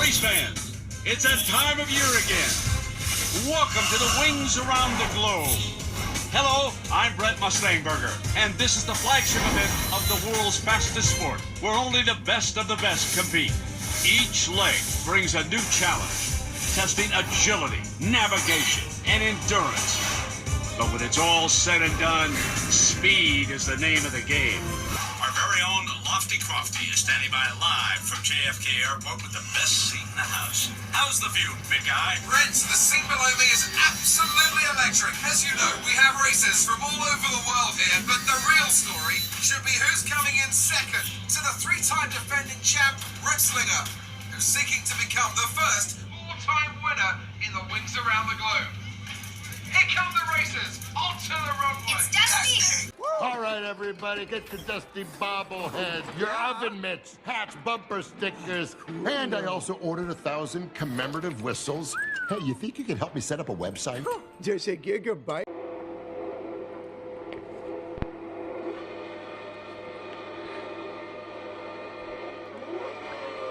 Race fans, it's that time of year again. Welcome to the Wings Around the Globe. Hello, I'm Brent Mustangburger, and this is the flagship event of the world's fastest sport, where only the best of the best compete. Each leg brings a new challenge, testing agility, navigation, and endurance. But when it's all said and done, speed is the name of the game. Our very own Lofty Crofty is standing by live from JFK Airport with the best seat in the house. How's the view, big guy? Brent, the scene below me is absolutely electric. As you know, we have racers from all over the world here, but the real story should be who's coming in second to the three-time defending champ, Ritslinger, who's seeking to become the first all-time winner in the Wings Around the Globe. Here come the racers onto the runway. It's Dusty! All right, everybody, get your Dusty bobblehead, your oven mitts, hats, bumper stickers, and I also ordered 1,000 commemorative whistles. Hey, you think you could help me set up a website? Just a gigabyte.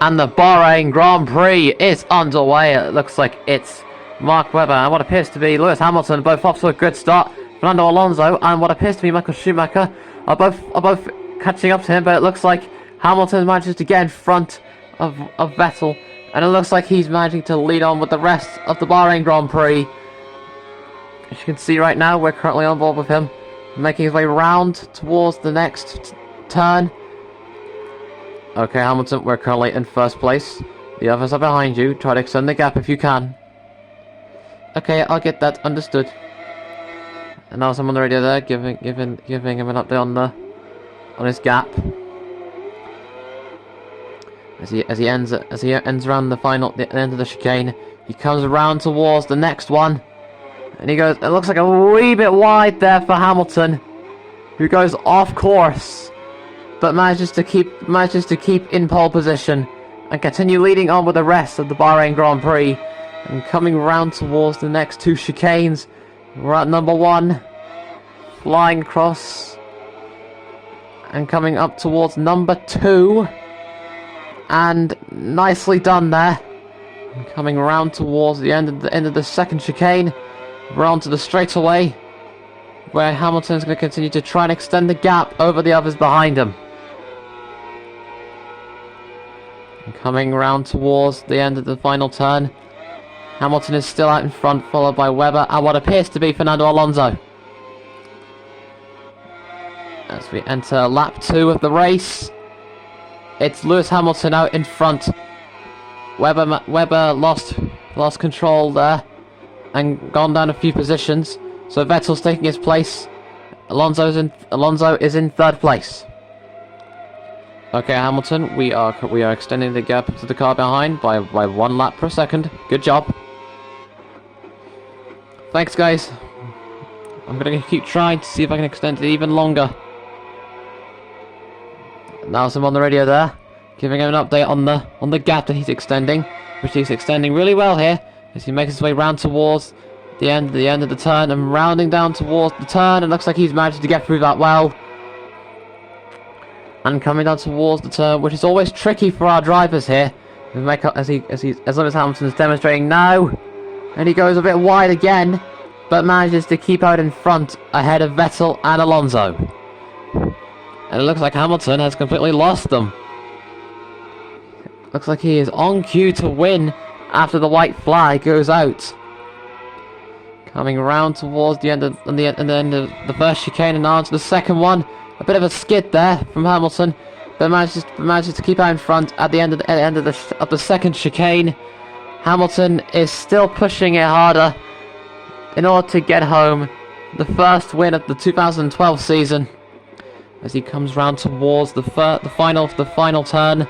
And the Bahrain Grand Prix is underway. It looks like it's Mark Webber and what appears to be Lewis Hamilton, both off to a good start. Fernando Alonso and what appears to be Michael Schumacher are both catching up to him, but it looks like Hamilton manages to get in front of Vettel, and it looks like he's managing to lead on with the rest of the Bahrain Grand Prix. As you can see right now, we're currently on board with him, making his way round towards the next turn. Okay, Hamilton, we're currently in first place. The others are behind you. Try to extend the gap if you can. Okay, I'll get that. Understood. And now someone on the radio there, giving him an update on his gap. As he ends around the end of the chicane, he comes around towards the next one, and he goes. It looks like a wee bit wide there for Hamilton, who goes off course, but manages to keep in pole position and continue leading on with the rest of the Bahrain Grand Prix. And coming round towards the next two chicanes, we're at number 1, flying across, and coming up towards number 2, and nicely done there. And coming round towards the end of the second chicane, we're onto the straightaway, where Hamilton's going to continue to try and extend the gap over the others behind him. And coming round towards the end of the final turn, Hamilton is still out in front, followed by Webber and what appears to be Fernando Alonso. As we enter lap 2 of the race, it's Lewis Hamilton out in front. Webber lost control there and gone down a few positions, so Vettel's taking his place. Alonso is in third place. Okay, Hamilton, we are extending the gap to the car behind by 1 lap per second. Good job. Thanks, guys. I'm gonna keep trying to see if I can extend it even longer. Now someone on the radio there, giving him an update on the gap that he's extending, which he's extending really well here as he makes his way round towards the end of the turn and rounding down towards the turn. It looks like he's managed to get through that well. And coming down towards the turn, which is always tricky for our drivers here, as Lewis Hamilton is demonstrating now. And he goes a bit wide again, but manages to keep out in front ahead of Vettel and Alonso. And it looks like Hamilton has completely lost them. Looks like he is on cue to win after the white flag goes out. Coming around towards the end of the first chicane and on to the second one. A bit of a skid there from Hamilton, but manages to keep out in front at the end of the second chicane. Hamilton is still pushing it harder in order to get home the first win of the 2012 season. As he comes round towards the final turn,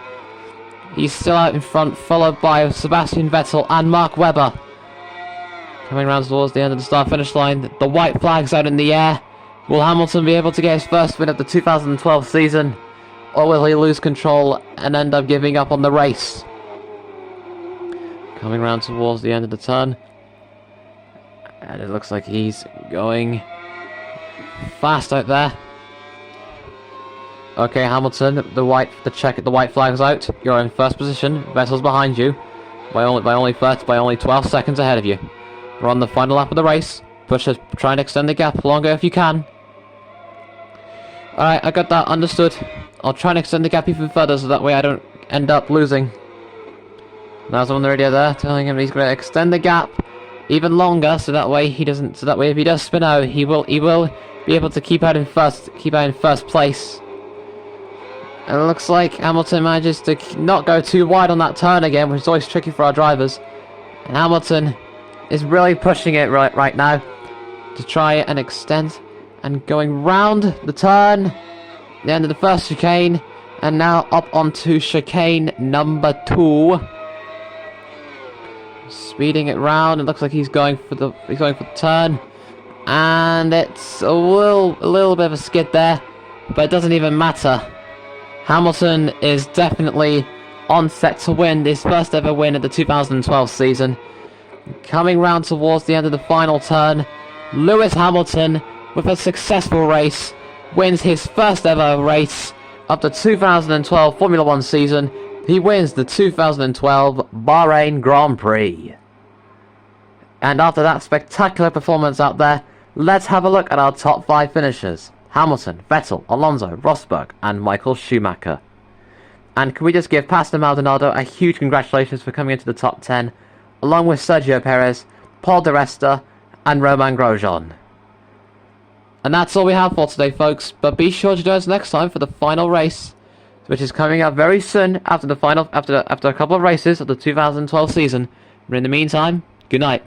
he's still out in front, followed by Sebastian Vettel and Mark Webber. Coming round towards the end of the start-finish line, the white flag's out in the air. Will Hamilton be able to get his first win of the 2012 season, or will he lose control and end up giving up on the race? Coming round towards the end of the turn, and it looks like he's going fast out there. Okay, Hamilton, the white flag's out. You're in first position. Vettel's behind you. by only 12 seconds ahead of you. We're on the final lap of the race. Try and extend the gap longer if you can. Alright, I got that, understood. I'll try and extend the gap even further so that way I don't end up losing. There's on the radio there telling him he's going to extend the gap even longer so that way if he does spin out, he will be able to keep out in first place. And it looks like Hamilton manages to not go too wide on that turn again, which is always tricky for our drivers. And Hamilton is really pushing it right now to try and extend, and going round the turn, the end of the first chicane, and now up onto chicane number 2. Speeding it round. It looks like he's going for the turn, and it's a little bit of a skid there, but it doesn't even matter. Hamilton is definitely on set to win his first ever win at the 2012 season. Coming round towards the end of the final turn, Lewis Hamilton, with a successful race, wins his first ever race of the 2012 Formula 1 season. He wins the 2012 Bahrain Grand Prix. And after that spectacular performance out there, let's have a look at our top 5 finishers. Hamilton, Vettel, Alonso, Rosberg, and Michael Schumacher. And can we just give Pastor Maldonado a huge congratulations for coming into the top 10, along with Sergio Perez, Paul di Resta, and Romain Grosjean. And that's all we have for today, folks, but be sure to join us next time for the final race, which is coming up very soon after a couple of races of the 2012 season. But in the meantime, good night.